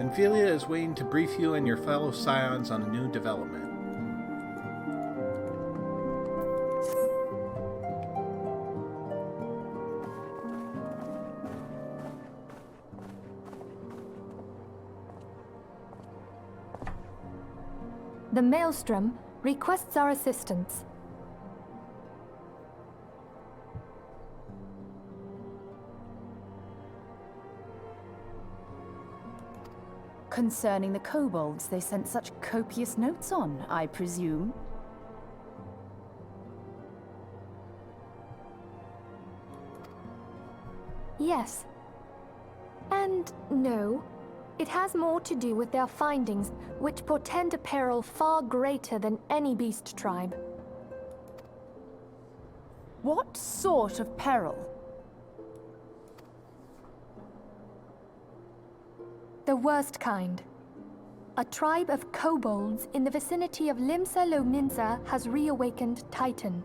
Minfilia is waiting to brief you and your fellow Scions on a new development. The Maelstrom requests our assistance. Concerning the kobolds they sent such copious notes on, I presume? Yes. And no. It has more to do with their findings, which portend a peril far greater than any beast tribe. What sort of peril? The worst kind. A tribe of kobolds in the vicinity of Limsa Lominsa has reawakened Titan.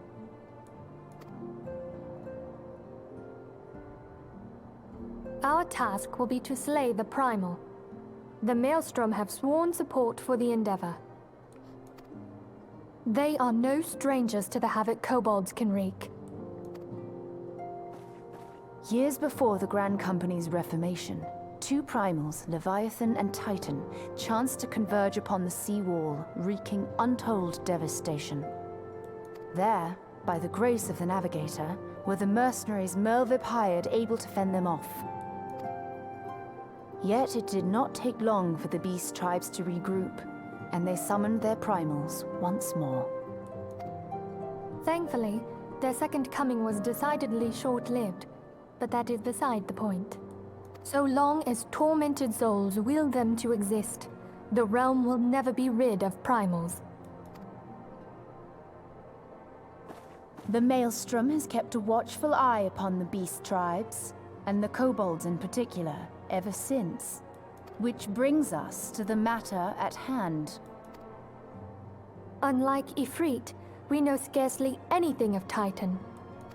Our task will be to slay the primal. The Maelstrom have sworn support for the endeavor. They are no strangers to the havoc kobolds can wreak. Years before the Grand Company's reformation, two primals, Leviathan and Titan, chanced to converge upon the sea wall, wreaking untold devastation. There, by the grace of the Navigator, were the mercenaries Merlvip hired able to fend them off. Yet it did not take long for the beast tribes to regroup, and they summoned their primals once more. Thankfully, their second coming was decidedly short-lived, but that is beside the point. So long as tormented souls will them to exist, the realm will never be rid of primals. The Maelstrom has kept a watchful eye upon the beast tribes, and the kobolds in particular, ever since. Which brings us to the matter at hand. Unlike Ifrit, we know scarcely anything of Titan.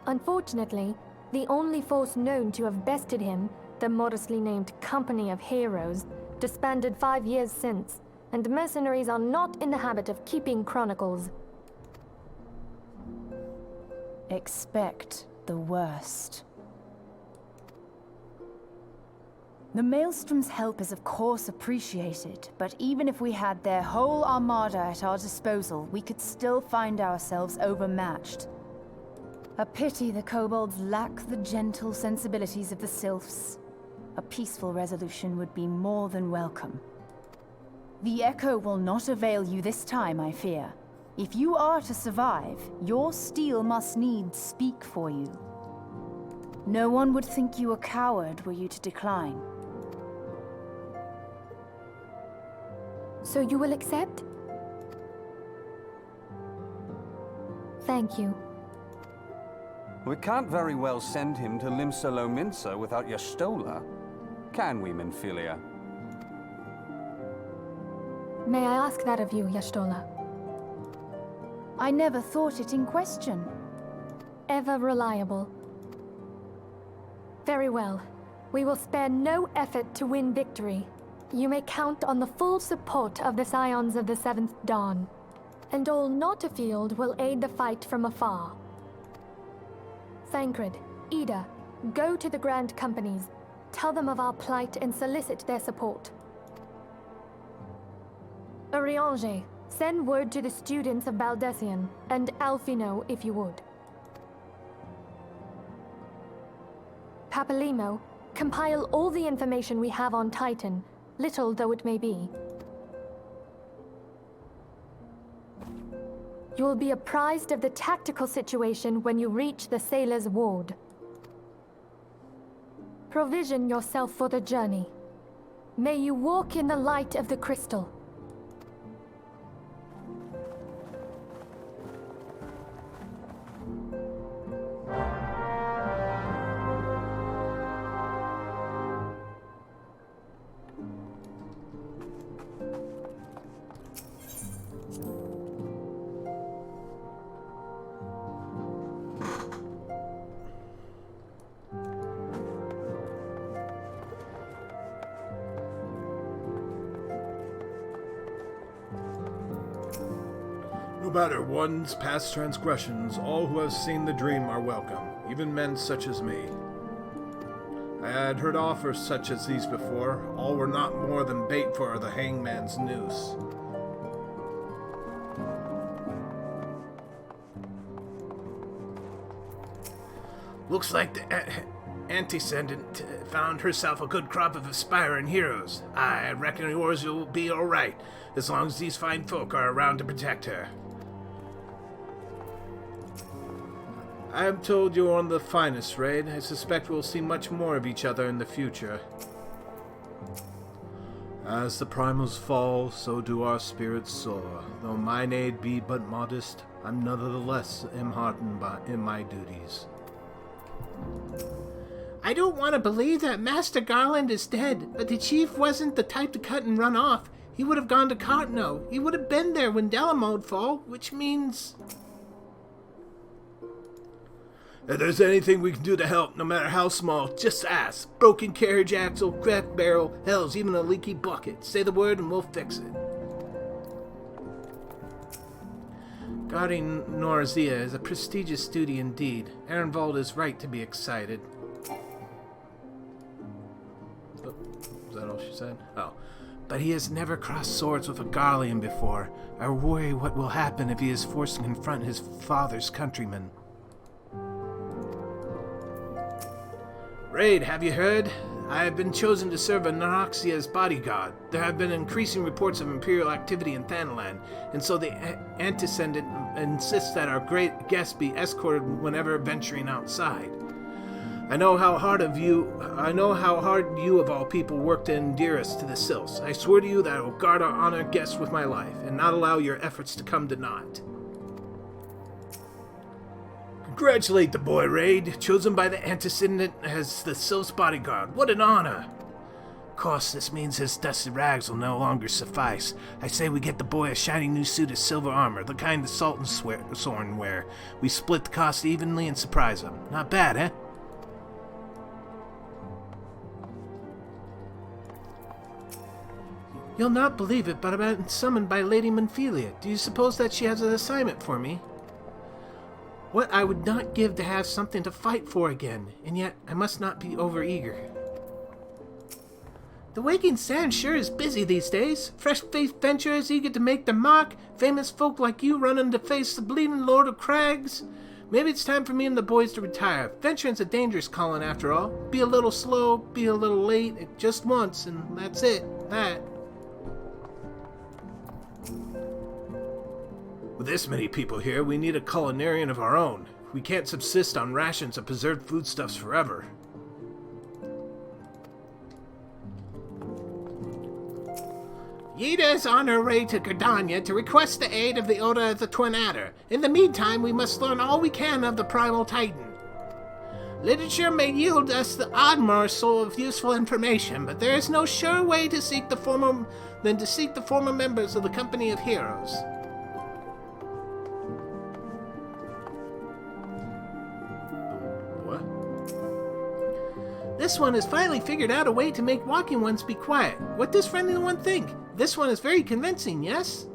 Unfortunately, the only force known to have bested him, the modestly named Company of Heroes, disbanded 5 years since, and mercenaries are not in the habit of keeping chronicles. Expect the worst. The Maelstrom's help is of course appreciated, but even if we had their whole armada at our disposal, we could still find ourselves overmatched. A pity the kobolds lack the gentle sensibilities of the sylphs. A peaceful resolution would be more than welcome. The echo will not avail you this time, I fear. If you are to survive, your steel must needs speak for you. No one would think you a coward were you to decline. So you will accept? Thank you. We can't very well send him to Limsa Lominsa without Y'shtola, can we, Minfilia? May I ask that of you, Y'shtola? I never thought it in question. Ever reliable. Very well. We will spare no effort to win victory. You may count on the full support of the Scions of the Seventh Dawn. And all not afield will aid the fight from afar. Thancred, Ida, go to the Grand Companies. Tell them of our plight and solicit their support. Urianger, send word to the students of Baldessian, and Alfino if you would. Papalimo, compile all the information we have on Titan, little though it may be. You will be apprised of the tactical situation when you reach the Sailor's Ward. Provision yourself for the journey. May you walk in the light of the crystal. matter one's past transgressions, all who have seen the dream are welcome, even men such as me. I had heard offers such as these before. All were not more than bait for the hangman's noose. Looks like the Antecedent found herself a good crop of aspiring heroes. I reckon yours will be alright, as long as these fine folk are around to protect her. I am told you're one of the finest, Raid. I suspect we'll see much more of each other in the future. As the primals fall, so do our spirits soar. Though mine aid be but modest, I'm nonetheless heartened in my duties. I don't want to believe that Master Garland is dead, but the chief wasn't the type to cut and run off. He would have gone to Cartno. He would have been there when Delamode fall, which means... If there's anything we can do to help, no matter how small, just ask. Broken carriage axle, cracked barrel, hell's even a leaky bucket. Say the word and we'll fix it. Guarding Norzia is a prestigious duty indeed. Ehrenwald is right to be excited. Oh, is that all she said? Oh. But he has never crossed swords with a Garlean before. I worry what will happen if he is forced to confront his father's countrymen. Raid, have you heard? I have been chosen to serve Noxia's bodyguard. There have been increasing reports of Imperial activity in Thanalan, and so the Antecedent insists that our great guest be escorted whenever venturing outside. I know how hard you of all people work to endear us to the Sylphs. I swear to you that I will guard our honored guests with my life, and not allow your efforts to come to naught. Congratulate the boy, Raid. Chosen by the Antecedent as the Sylph's bodyguard. What an honor! Of course, this means his dusty rags will no longer suffice. I say we get the boy a shiny new suit of silver armor, the kind the Sultan Sorn wear. We split the cost evenly and surprise him. Not bad, eh? You'll not believe it, but I've been summoned by Lady Monfilia. Do you suppose that she has an assignment for me? What I would not give to have something to fight for again, and yet I must not be overeager. The Waking Sand sure is busy these days. Fresh-faced venturers eager to make their mark, famous folk like you running to face the bleeding Lord of Crags. Maybe it's time for me and the boys to retire. Venturing's a dangerous calling after all. Be a little slow, be a little late, just once, and that's it. That. With this many people here, we need a culinarian of our own. We can't subsist on rations of preserved foodstuffs forever. Yida is on her way to Gardania to request the aid of the Order of the Twin Adder. In the meantime, we must learn all we can of the primal titan. Literature may yield us the odd morsel of useful information, but there is no sure way to seek the former members of the Company of Heroes. This one has finally figured out a way to make walking ones be quiet. What does friendly one think? This one is very convincing, yes?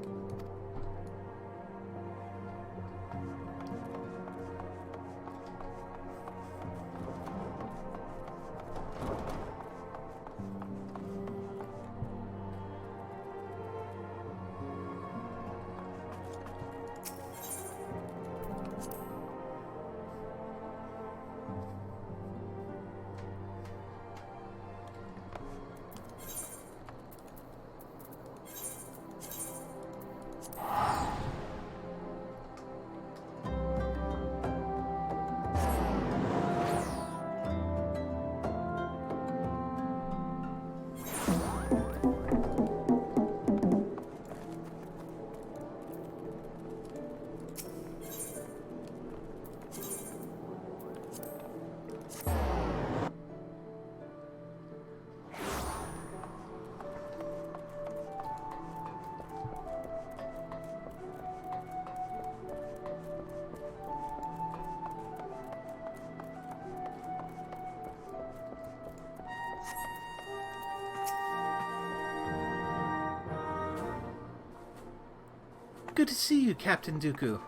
good to see you, Captain Dooku.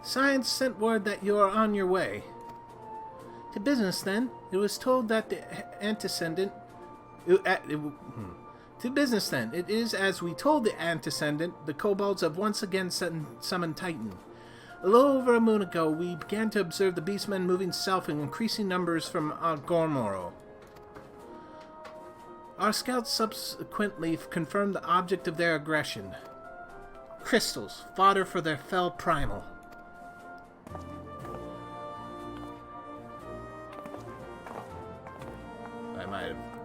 Scion sent word that you are on your way. To business, then. It was told that the antecedent... To business, then. It is as we told the antecedent, the kobolds have once again summoned Titan. A little over a moon ago, we began to observe the beastmen moving south in increasing numbers from Gormoro. Our scouts subsequently confirmed the object of their aggression. Crystals, fodder for their fell primal.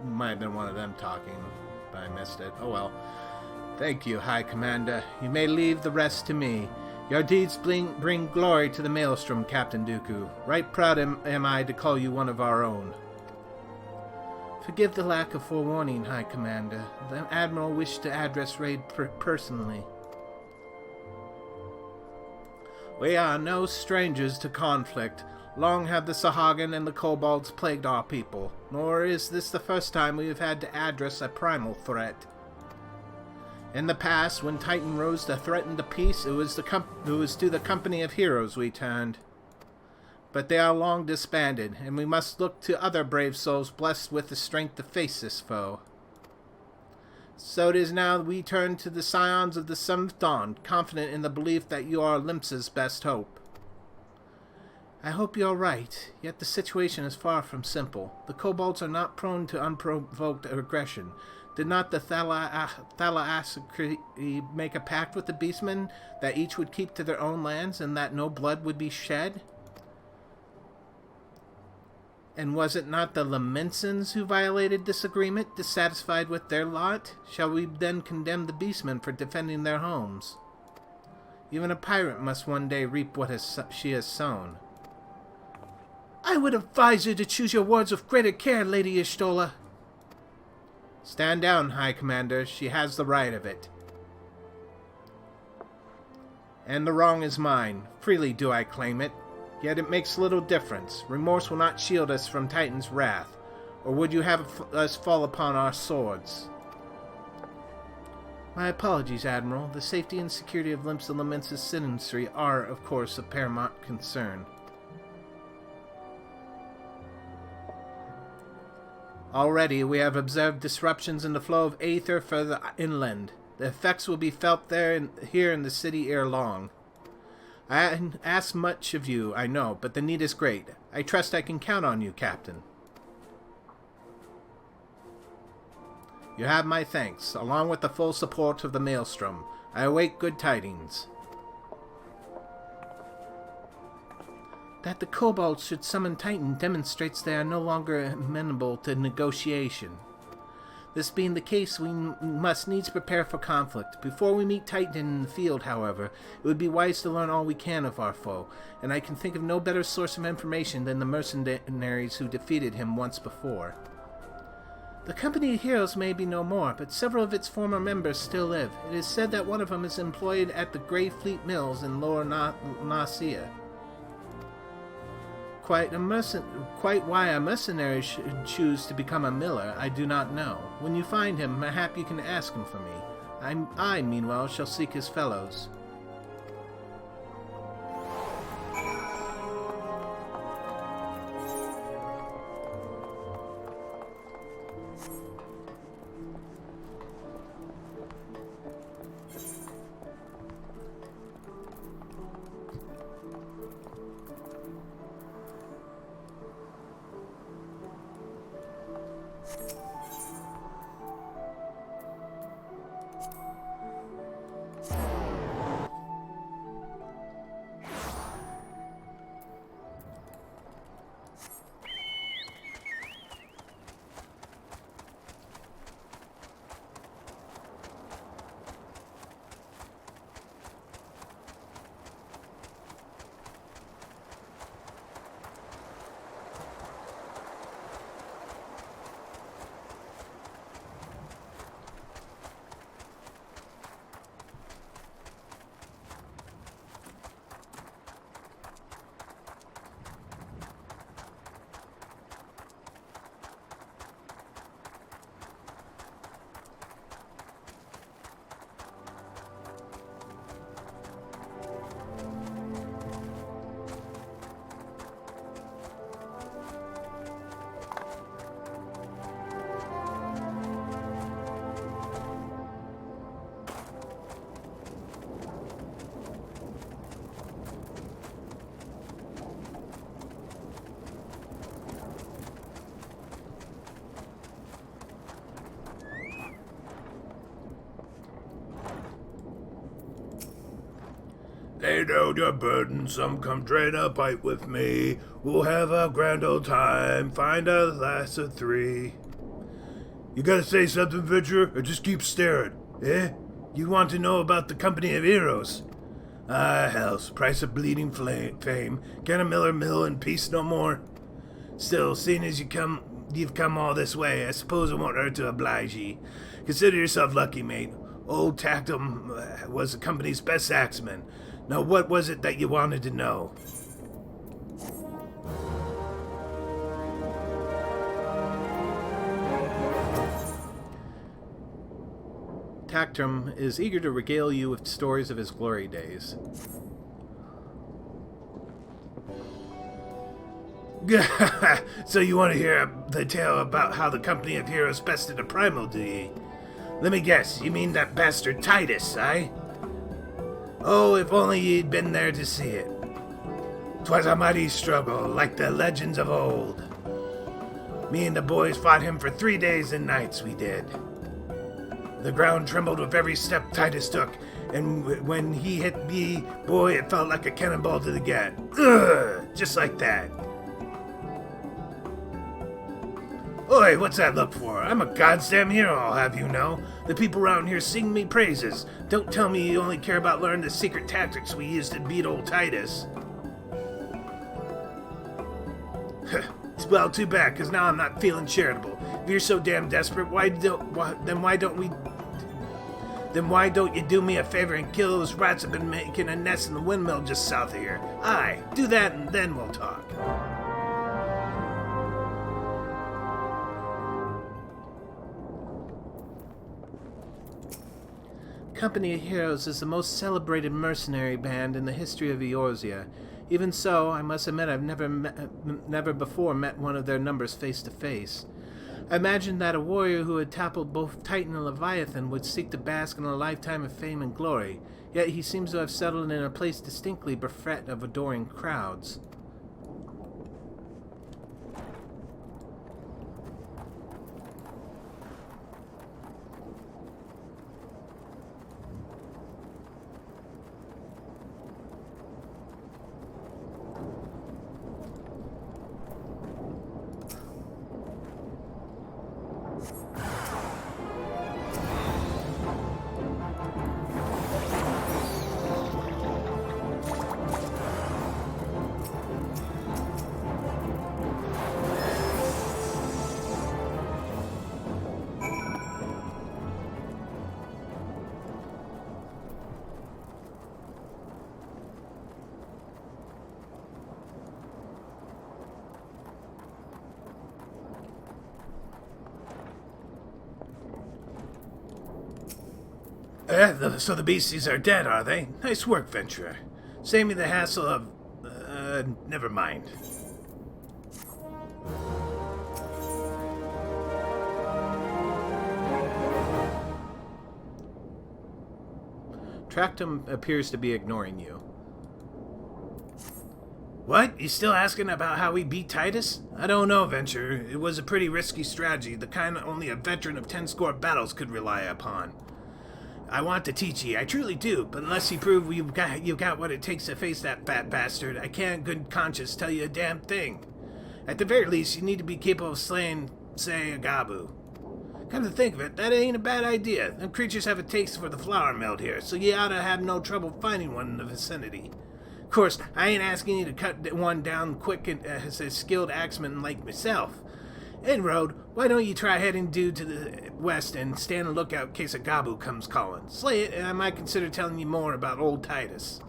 Might have been one of them talking, but I missed it. Oh well. Thank you, High Commander. You may leave the rest to me. Your deeds bring glory to the Maelstrom, Captain Dooku. Right proud am I to call you one of our own. Forgive the lack of forewarning, High Commander. The Admiral wished to address Raid personally. We are no strangers to conflict. Long have the Sahagan and the kobolds plagued our people, nor is this the first time we have had to address a primal threat. In the past, when Titan rose to threaten the peace, it was to the company of heroes we turned. But they are long disbanded, and we must look to other brave souls blessed with the strength to face this foe. So it is now we turn to the Scions of the Seventh Dawn, confident in the belief that you are Limsa's best hope. I hope you're right, yet the situation is far from simple. The kobolds are not prone to unprovoked aggression. Did not the Asicans make a pact with the beastmen that each would keep to their own lands and that no blood would be shed? And was it not the Lamensans who violated this agreement, dissatisfied with their lot? Shall we then condemn the beastmen for defending their homes? Even a pirate must one day reap what she has sown. I would advise you to choose your words with greater care, Lady Y'shtola. Stand down, High Commander. She has the right of it. And the wrong is mine. Freely do I claim it. Yet it makes little difference. Remorse will not shield us from Titan's wrath. Or would you have us fall upon our swords? My apologies, Admiral. The safety and security of Limsa Lamence's citizenry are, of course, of paramount concern. Already we have observed disruptions in the flow of aether further inland. The effects will be felt here in the city ere long. I ask much of you, I know, but the need is great. I trust I can count on you, Captain. You have my thanks, along with the full support of the Maelstrom. I await good tidings. That the kobolds should summon Titan demonstrates they are no longer amenable to negotiation. This being the case, we must needs prepare for conflict. Before we meet Titan in the field, however, it would be wise to learn all we can of our foe, and I can think of no better source of information than the mercenaries who defeated him once before. The company of heroes may be no more, but several of its former members still live. It is said that one of them is employed at the Grey Fleet Mills in Lower Nausea. Quite why a mercenary should choose to become a miller, I do not know. When you find him, mayhap you can ask him for me. I, meanwhile, shall seek his fellows. Lay down your burden, some come drain a bite with me. We'll have a grand old time, find a lass of 3. You gotta say something, Venture, or just keep staring, eh? You want to know about the Company of Heroes? Ah, hell's price of bleeding fame. Can a miller mill in peace no more? Still, seeing as you've come all this way, I suppose it won't hurt to oblige ye. Consider yourself lucky, mate. Old Tactum was the company's best axeman. Now, what was it that you wanted to know? Tactum is eager to regale you with stories of his glory days. So you want to hear the tale about how the Company of Heroes bested a primal, do ye? Let me guess, you mean that bastard Titus, eh? Oh, if only ye'd been there to see it. 'Twas a mighty struggle, like the legends of old. Me and the boys fought him for 3 days and nights, we did. The ground trembled with every step Titus took, and when he hit me, boy, it felt like a cannonball to the gut. Ugh, just like that. Oi, what's that look for? I'm a goddamn hero, I'll have you know. The people around here sing me praises. Don't tell me you only care about learning the secret tactics we used to beat old Titus. Well, too bad, because now I'm not feeling charitable. If you're so damn desperate, why don't you do me a favor and kill those rats that have been making a nest in the windmill just south of here? Aye, do that and then we'll talk. Company of Heroes is the most celebrated mercenary band in the history of Eorzea. Even so, I must admit I've never before met one of their numbers face to face. I imagined that a warrior who had toppled both Titan and Leviathan would seek to bask in a lifetime of fame and glory, yet he seems to have settled in a place distinctly bereft of adoring crowds. So the beasties are dead, are they? Nice work, Venturer. Save me the hassle of... never mind. Tactum appears to be ignoring you. What? You still asking about how we beat Titus? I don't know, Venturer. It was a pretty risky strategy, the kind only a veteran of 10 score battles could rely upon. I want to teach ye, I truly do, but unless you prove you've got what it takes to face that fat bastard, I can't in good conscience tell you a damn thing. At the very least, you need to be capable of slaying, say, a Gabu. Come to think of it, that ain't a bad idea. Them creatures have a taste for the flour milled here, so you ought to have no trouble finding one in the vicinity. Of course, I ain't asking you to cut one down quick as a skilled axeman like myself. Inroad, why don't you try heading due to the west and stand a lookout in case a Gabu comes calling. Slay it, and I might consider telling you more about old Titus.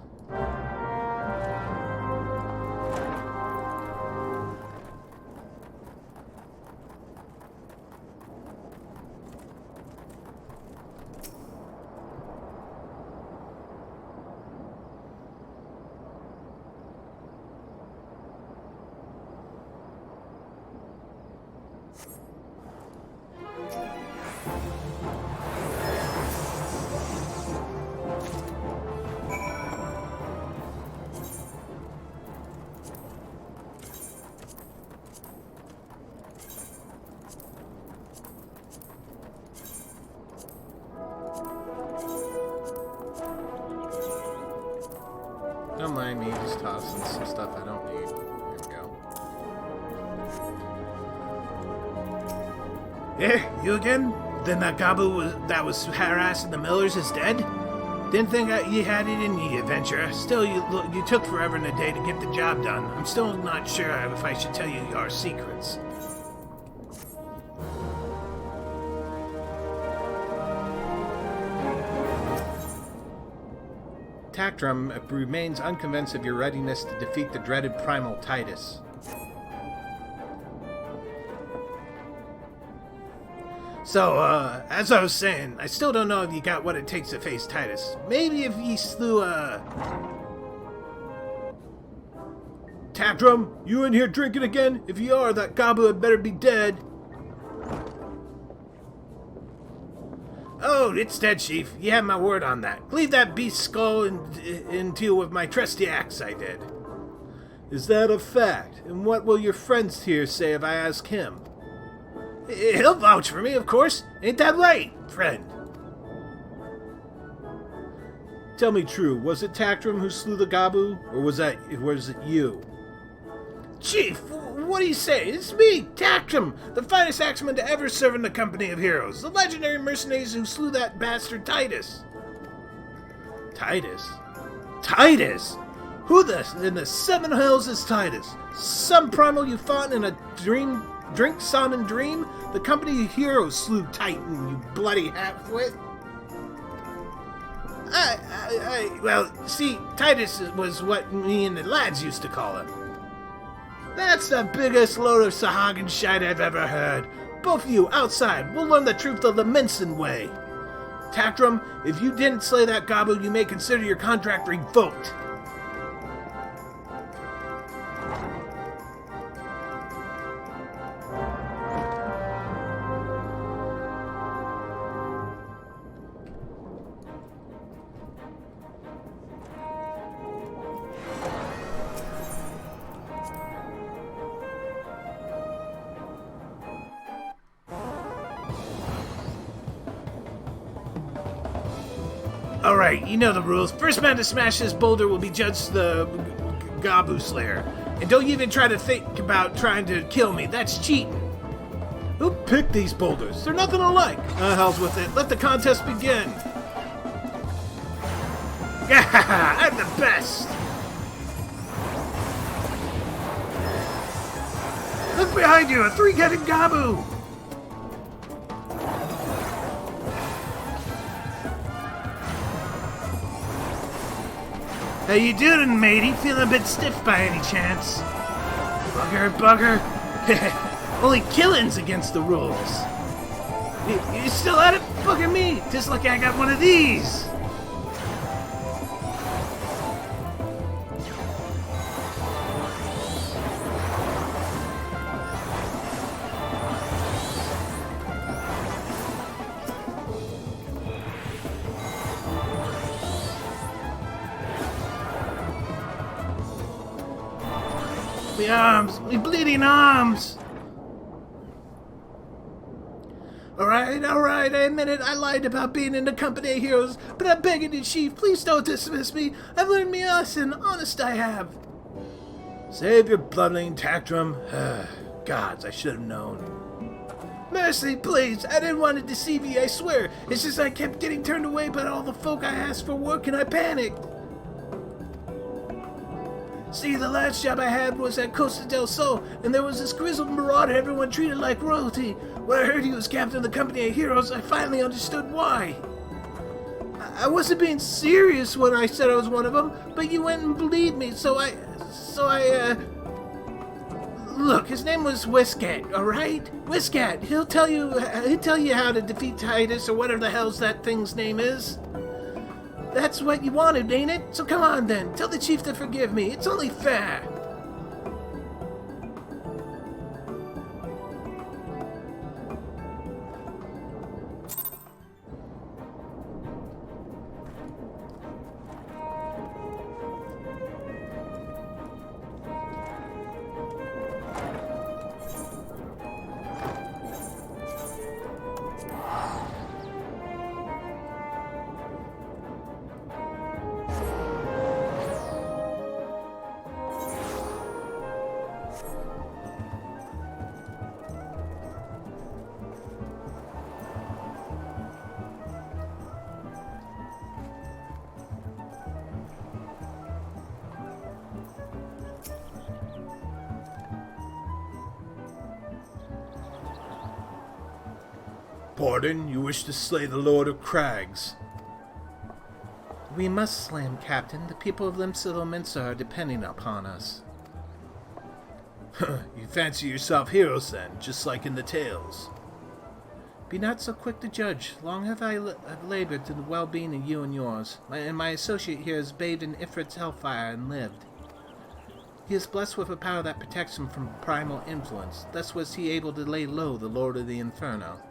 Don't mind me, just tossing some stuff I don't need. There we go. You again? Then that Gabu that was harassing the millers is dead? Didn't think you had it in you, adventurer. Still, you took forever and a day to get the job done. I'm still not sure if I should tell you our secrets. Tactrum remains unconvinced of your readiness to defeat the dreaded primal Titus. So, as I was saying, I still don't know if you got what it takes to face Titus. Maybe if you slew, Tactrum, you in here drinking again? If you are, that Gabu had better be dead. Oh, it's dead, Chief. You have my word on that. Cleave that beast's skull in two with my trusty axe, I did. Is that a fact? And what will your friends here say if I ask him? He'll vouch for me, of course. Ain't that right, friend? Tell me true, was it Tactrum who slew the Gabu, or was it you? Chief, what do you say? It's me, Tactrum, the finest axeman to ever serve in the company of heroes, the legendary mercenaries who slew that bastard Titus? Titus? Who in the seven hells is Titus? Some primal you fought in a drink, son, and dream? The company of heroes slew Titan, you bloody halfwit. Well, see, Titus was what me and the lads used to call him. That's the biggest load of Sahagan shite I've ever heard. Both of you, outside, we'll learn the truth of the Minson way. Tactrum, if you didn't slay that Gabu, you may consider your contract revoked. Alright, you know the rules. First man to smash this boulder will be judged the Gabu Slayer. And don't even try to think about trying to kill me. That's cheating. Who picked these boulders? They're nothing alike. Hell's with it. Let the contest begin. Yeah, I'm the best. Look behind you, a three-headed Gabu. How you doing, matey? Feeling a bit stiff by any chance? Bugger. Only killing's against the rules. You still at it? Bugger me. Just like I got one of these. My arms! My bleeding arms! Alright, I admit it, I lied about being in the company of heroes, but I'm begging you, Chief, please don't dismiss me. I've learned me lesson, honest I have. Save your blubbering, Tactrum. Gods, I should have known. Mercy, please, I didn't want to deceive you, I swear. It's just I kept getting turned away by all the folk I asked for work and I panicked. See, the last job I had was at Costa del Sol, and there was this grizzled marauder everyone treated like royalty. When I heard he was captain of the company of heroes, I finally understood why. I wasn't being serious when I said I was one of them, but you went and believed me, so I Look, his name was Whiskat, alright? Whiskat, he'll tell you how to defeat Titus, or whatever the hell's that thing's name is. That's what you wanted, ain't it? So come on then, tell the chief to forgive me. It's only fair. Pardon, you wish to slay the Lord of Crags? We must slay him, Captain. The people of Limsa are depending upon us. You fancy yourself heroes then, just like in the tales. Be not so quick to judge. Long have I labored to the well-being of you and yours. My associate here has bathed in Ifrit's hellfire and lived. He is blessed with a power that protects him from primal influence. Thus was he able to lay low the Lord of the Inferno.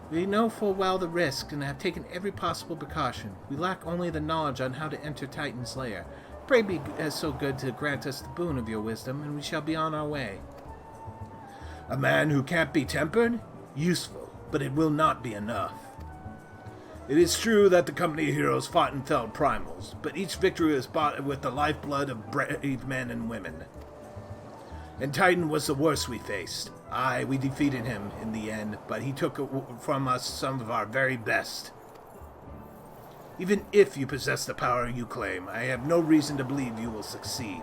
We know full well the risk and have taken every possible precaution. We lack only the knowledge on how to enter Titan's lair. Pray be so good to grant us the boon of your wisdom, and we shall be on our way. A man who can't be tempered? Useful, but it will not be enough. It is true that the company of heroes fought and felled primals, but each victory was bought with the lifeblood of brave men and women. And Titan was the worst we faced. Aye, we defeated him in the end, but he took from us some of our very best. Even if you possess the power you claim, I have no reason to believe you will succeed.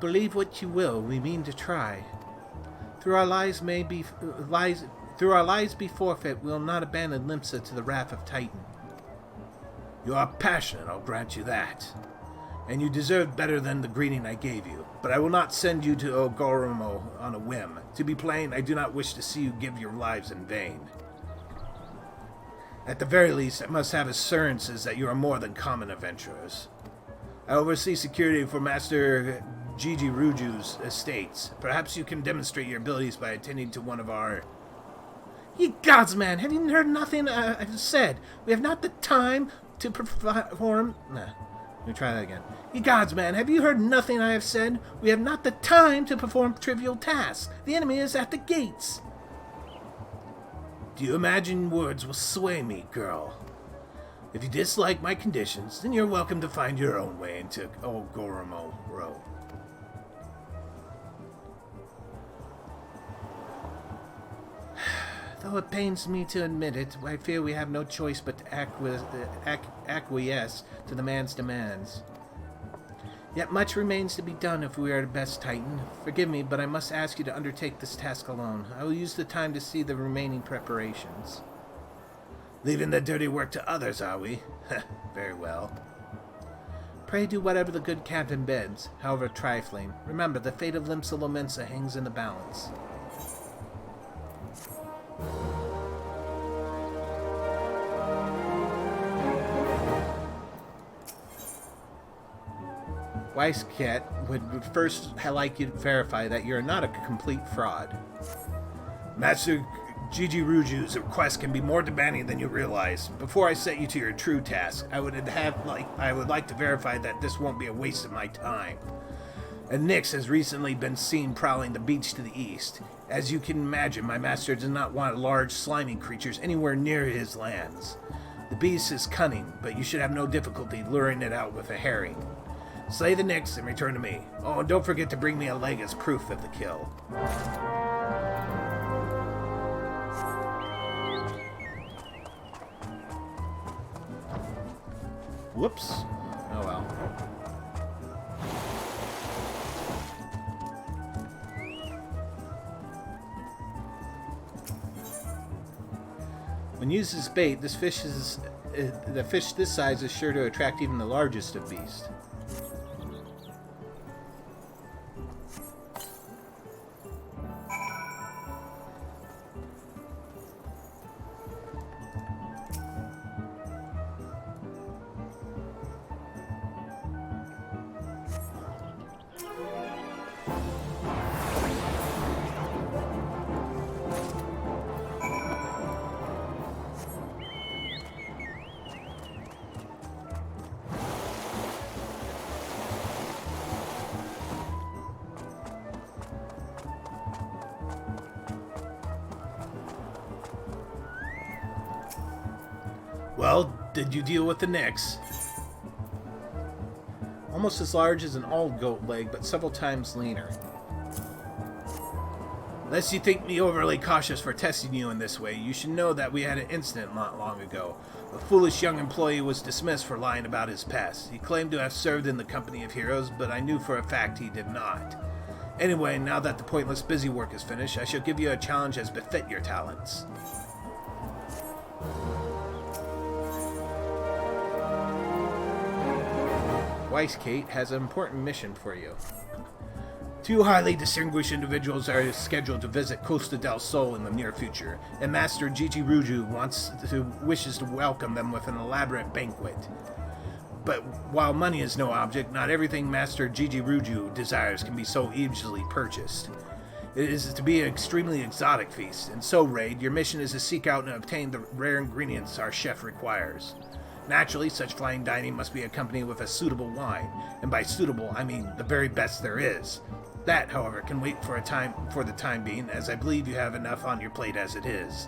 Believe what you will, we mean to try. Through our lives be forfeit, we will not abandon Limsa to the wrath of Titan. You are passionate, I'll grant you that. And you deserve better than the greeting I gave you. But I will not send you to Ogoromo on a whim. To be plain, I do not wish to see you give your lives in vain. At the very least, I must have assurances that you are more than common adventurers. I oversee security for Master Gigi Ruju's estates. Perhaps you can demonstrate your abilities by attending to one of our... Ye gods, man, have you heard nothing I've said? We have not the time to perform... Nah. Let me try that again. Ye gods, man, have you heard nothing I have said? We have not the time to perform trivial tasks. The enemy is at the gates. Do you imagine words will sway me, girl? If you dislike my conditions, then you're welcome to find your own way into Ogoromo Row. Though it pains me to admit it, I fear we have no choice but to acquiesce to the man's demands. Yet much remains to be done if we are the best Titan. Forgive me, but I must ask you to undertake this task alone. I will use the time to see the remaining preparations. Leaving the dirty work to others, are we? Very well. Pray do whatever the good captain bids, however trifling. Remember, the fate of Limsa hangs in the balance. Wisecat would first like you to verify that you're not a complete fraud. Master Gigi Ruju's request can be more demanding than you realize. Before I set you to your true task, I would like to verify that this won't be a waste of my time. And Nyx has recently been seen prowling the beach to the east. As you can imagine, my master does not want large, slimy creatures anywhere near his lands. The beast is cunning, but you should have no difficulty luring it out with a herring. Slay the Nyx and return to me. Oh, and don't forget to bring me a leg as proof of the kill. Whoops. Oh well. When used as bait, the fish this size is sure to attract even the largest of beasts. Well, did you deal with the Nyx? Almost as large as an old goat leg, but several times leaner. Lest you think me overly cautious for testing you in this way, you should know that we had an incident not long ago. A foolish young employee was dismissed for lying about his past. He claimed to have served in the company of heroes, but I knew for a fact he did not. Anyway, now that the pointless busy work is finished, I shall give you a challenge as befit your talents. Weiss-Kate has an important mission for you. Two highly distinguished individuals are scheduled to visit Costa del Sol in the near future, and Master Gigi Ruju wishes to welcome them with an elaborate banquet. But while money is no object, not everything Master Gigi Ruju desires can be so easily purchased. It is to be an extremely exotic feast, and so, Raid, your mission is to seek out and obtain the rare ingredients our chef requires. Naturally, such fine dining must be accompanied with a suitable wine, and by suitable, I mean the very best there is. That, however, can wait for the time being, as I believe you have enough on your plate as it is.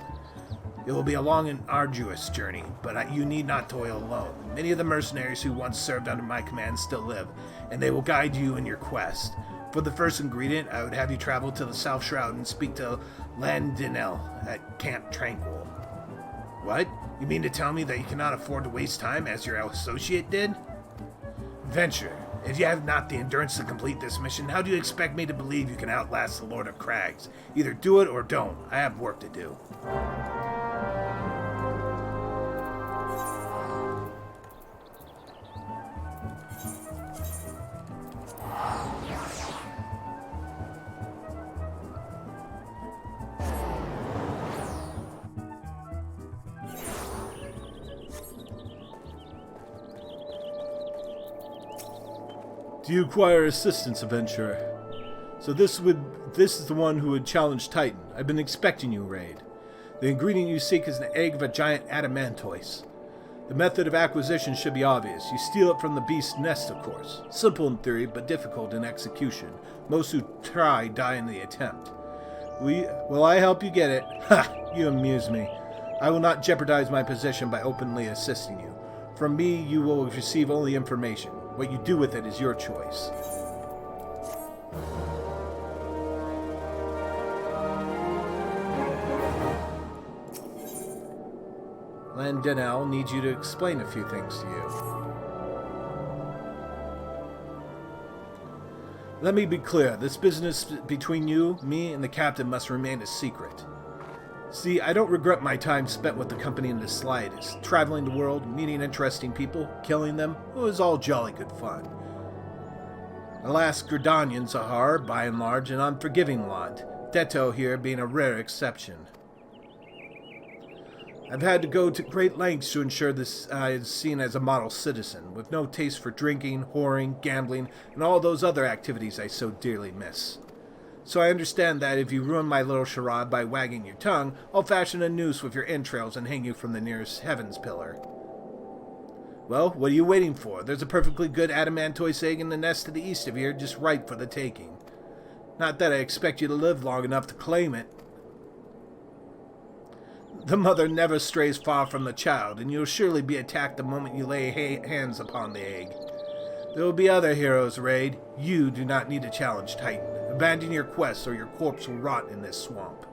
It will be a long and arduous journey, but you need not toil alone. Many of the mercenaries who once served under my command still live, and they will guide you in your quest. For the first ingredient, I would have you travel to the South Shroud and speak to Landinel at Camp Tranquil. What? You mean to tell me that you cannot afford to waste time as your associate did? Venture. If you have not the endurance to complete this mission, how do you expect me to believe you can outlast the Lord of Crags? Either do it or don't. I have work to do. Do you require assistance, adventurer? So this is the one who would challenge Titan. I've been expecting you, Raid. The ingredient you seek is an egg of a giant adamantoise. The method of acquisition should be obvious. You steal it from the beast's nest, of course. Simple in theory, but difficult in execution. Most who try die in the attempt. Will I help you get it? Ha! You amuse me. I will not jeopardize my position by openly assisting you. From me, you will receive only information. What you do with it is your choice. Landinel needs you to explain a few things to you. Let me be clear. This business between you, me, and the captain must remain a secret. See, I don't regret my time spent with the company in the slightest. Traveling the world, meeting interesting people, killing them, it was all jolly good fun. Alas, Gridanians are, by and large, an unforgiving lot, Detto here being a rare exception. I've had to go to great lengths to ensure this is seen as a model citizen, with no taste for drinking, whoring, gambling, and all those other activities I so dearly miss. So I understand that if you ruin my little charade by wagging your tongue, I'll fashion a noose with your entrails and hang you from the nearest heavens pillar. Well, what are you waiting for? There's a perfectly good adamantoise egg in the nest to the east of here, just ripe for the taking. Not that I expect you to live long enough to claim it. The mother never strays far from the child, and you'll surely be attacked the moment you lay hands upon the egg. There will be other heroes, Raid. You do not need to challenge Titan. Abandon your quest, or your corpse will rot in this swamp.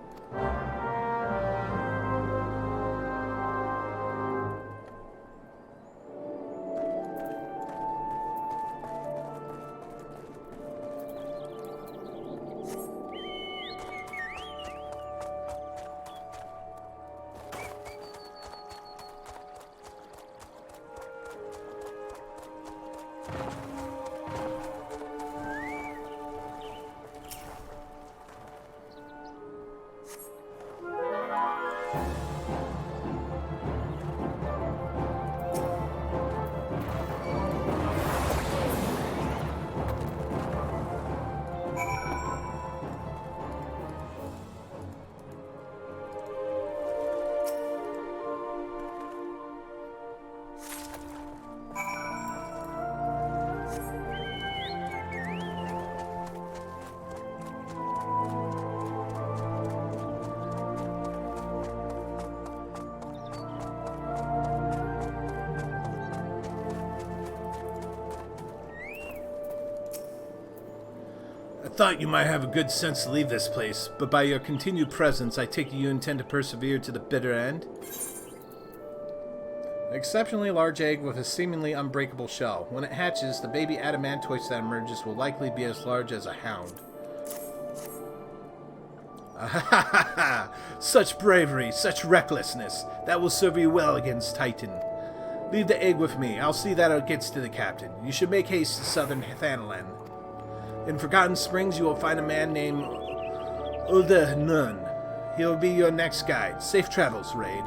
I thought you might have a good sense to leave this place, but by your continued presence, I take it you intend to persevere to the bitter end? An exceptionally large egg with a seemingly unbreakable shell. When it hatches, the baby adamantoise that emerges will likely be as large as a hound. Such bravery, such recklessness. That will serve you well against Titan. Leave the egg with me. I'll see that it gets to the captain. You should make haste to southern Thanalan. In Forgotten Springs, you will find a man named Ulda Nun. He'll be your next guide. Safe travels, Raid.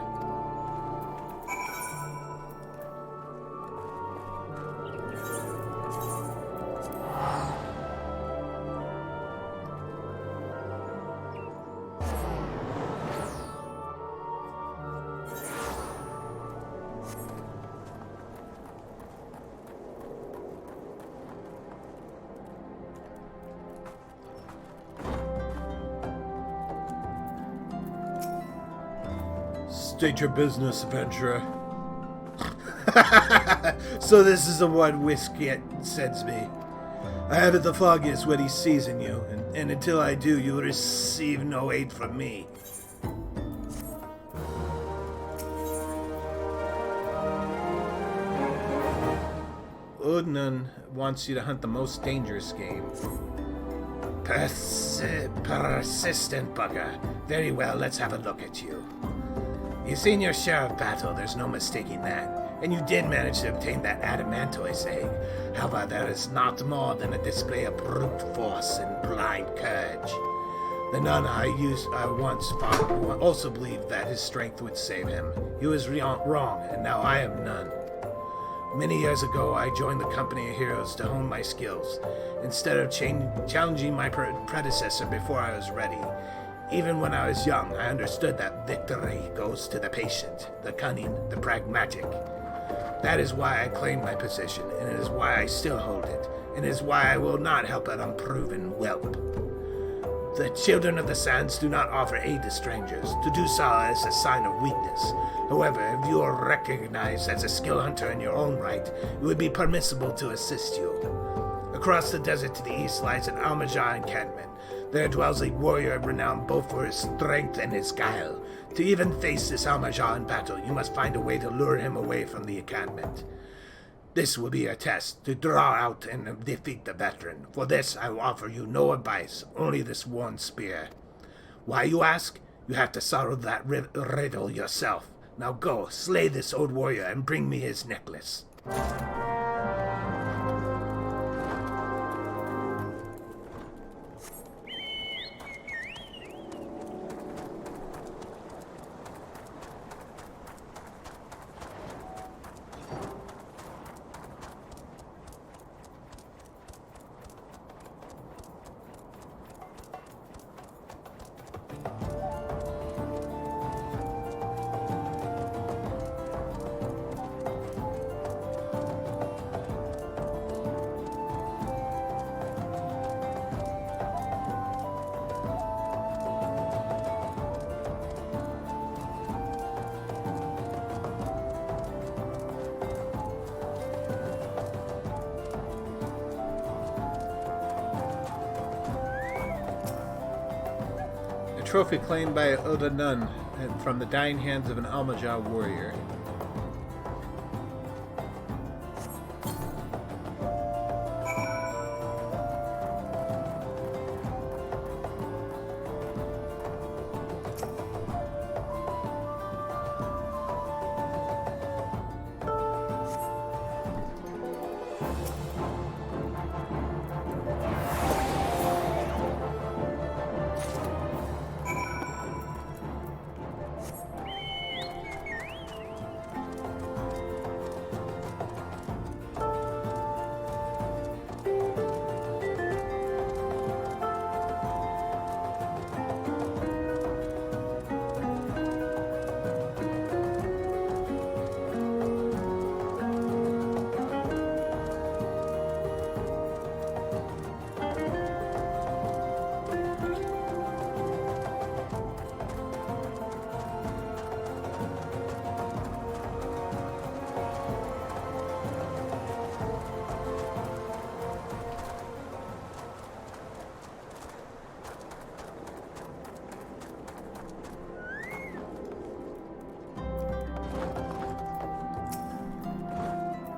State your business, adventurer. So this is the one whiskey sends me. I haven't the foggiest what he sees in you, and until I do, you will receive no aid from me. Udnun wants you to hunt the most dangerous game. Persistent bugger. Very well, let's have a look at you. You've seen your share of battle, there's no mistaking that. And you did manage to obtain that adamantoise egg. However, that is not more than a display of brute force and blind courage. The nun I once fought also believed that his strength would save him. He was wrong, and now I am none. Many years ago, I joined the company of heroes to hone my skills, instead of challenging my predecessor before I was ready. Even when I was young, I understood that victory goes to the patient, the cunning, the pragmatic. That is why I claim my position, and it is why I still hold it, and it is why I will not help an unproven whelp. The children of the sands do not offer aid to strangers. To do so is a sign of weakness. However, if you are recognized as a skill hunter in your own right, it would be permissible to assist you. Across the desert to the east lies an Almajar encampment. There dwells a warrior renowned both for his strength and his guile. To even face this Almajar in battle, you must find a way to lure him away from the encampment. This will be a test, to draw out and defeat the veteran. For this, I will offer you no advice, only this one spear. Why, you ask? You have to solve that riddle yourself. Now go, slay this old warrior, and bring me his necklace. Trophy claimed by Oda Nun from the dying hands of an Almajar warrior.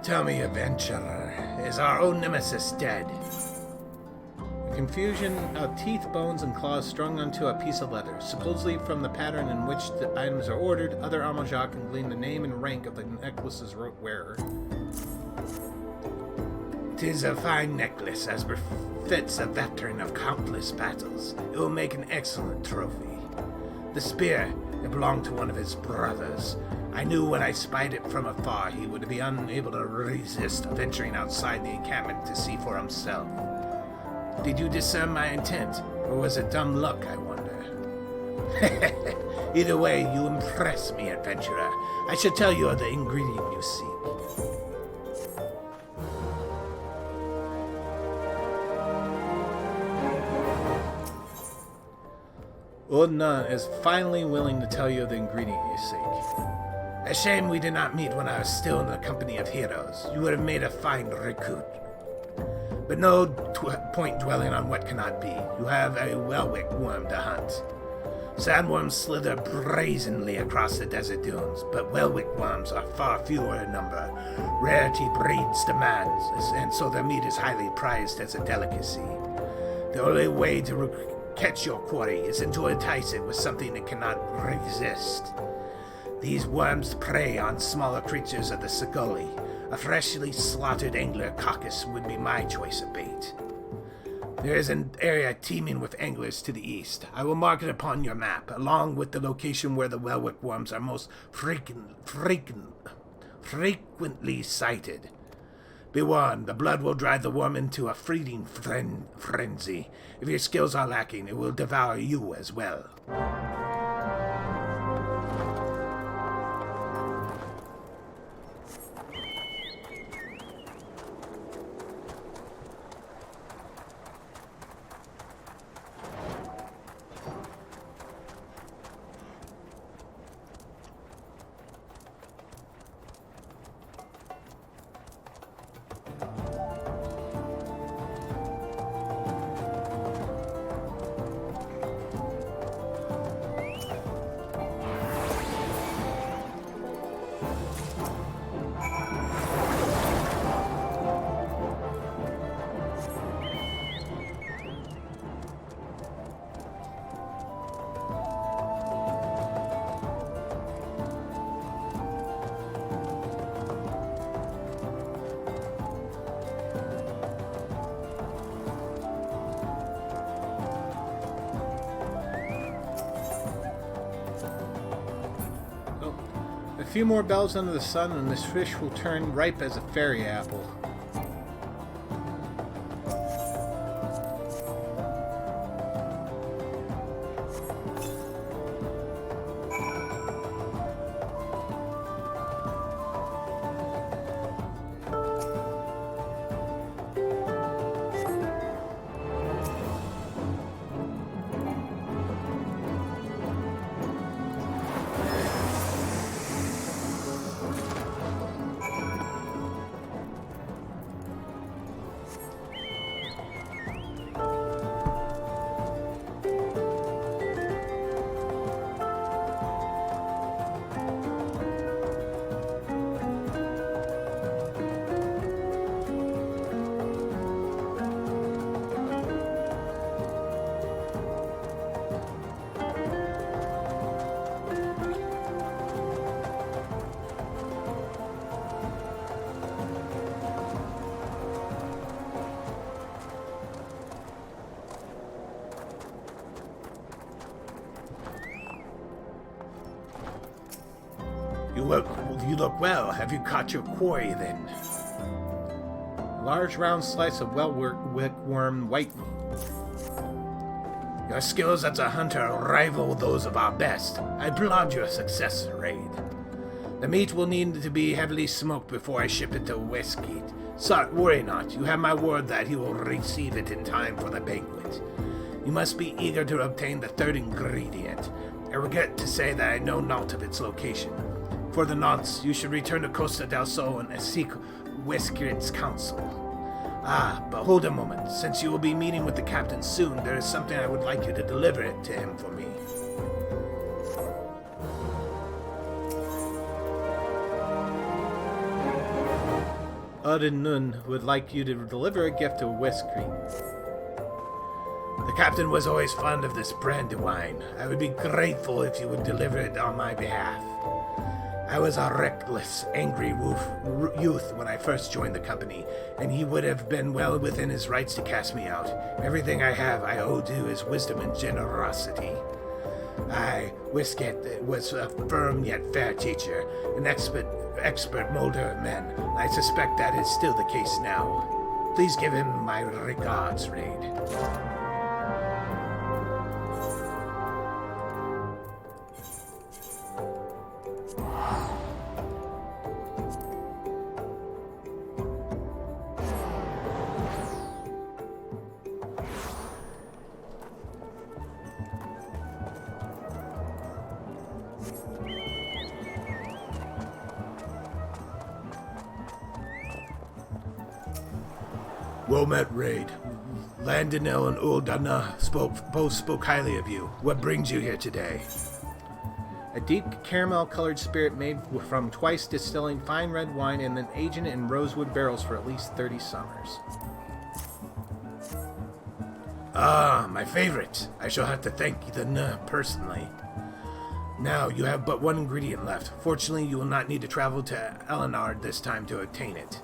Tell me, adventurer, is our own nemesis dead? confusion of teeth, bones, and claws strung onto a piece of leather. Supposedly from the pattern in which the items are ordered, other Amajak can glean the name and rank of the necklace's wearer. 'Tis a fine necklace, as befits a veteran of countless battles. It will make an excellent trophy. The spear, it belonged to one of his brothers. I knew when I spied it from afar he would be unable to resist venturing outside the encampment to see for himself. Did you discern my intent, or was it dumb luck, I wonder? Either way, you impress me, adventurer. I shall tell you of the ingredient you seek. Odnan is finally willing to tell you the ingredient you seek. A shame we did not meet when I was still in the company of heroes. You would have made a fine recruit. But no point dwelling on what cannot be. You have a Welwick worm to hunt. Sandworms slither brazenly across the desert dunes, but Welwick worms are far fewer in number. Rarity breeds demands, and so their meat is highly prized as a delicacy. The only way to catch your quarry is to entice it with something it cannot resist. These worms prey on smaller creatures of the Sagoli. A freshly slaughtered angler caucus would be my choice of bait. There is an area teeming with anglers to the east. I will mark it upon your map, along with the location where the Welwick worms are most frequently sighted. Be warned, the blood will drive the worm into a feeding frenzy. If your skills are lacking, it will devour you as well. A few more bells under the sun and this fish will turn ripe as a fairy apple. You look well. Have you caught your quarry then? Large round slice of Welwick worm white meat. Your skills as a hunter rival those of our best. I applaud your success, Raid. The meat will need to be heavily smoked before I ship it to Westgate. So, worry not. You have my word that he will receive it in time for the banquet. You must be eager to obtain the third ingredient. I regret to say that I know naught of its location. For the nonce, you should return to Costa del Sol and seek Westgate's counsel. Ah, but hold a moment. Since you will be meeting with the captain soon, there is something I would like you to deliver it to him for me. Ud and Nun would like you to deliver a gift to Westgate. Captain was always fond of this brandywine. I would be grateful if you would deliver it on my behalf. I was a reckless, angry youth when I first joined the company, and he would have been well within his rights to cast me out. Everything I have I owe to his wisdom and generosity. Wisket was a firm yet fair teacher, an expert molder of men. I suspect that is still the case now. Please give him my regards, Raid. Well met, Raid. Landonel and Uldana both spoke highly of you. What brings you here today? A deep caramel-colored spirit made from twice distilling fine red wine and then aging it in rosewood barrels for at least 30 summers. Ah, my favorite. I shall have to thank the personally. Now, you have but one ingredient left. Fortunately, you will not need to travel to Elenard this time to obtain it.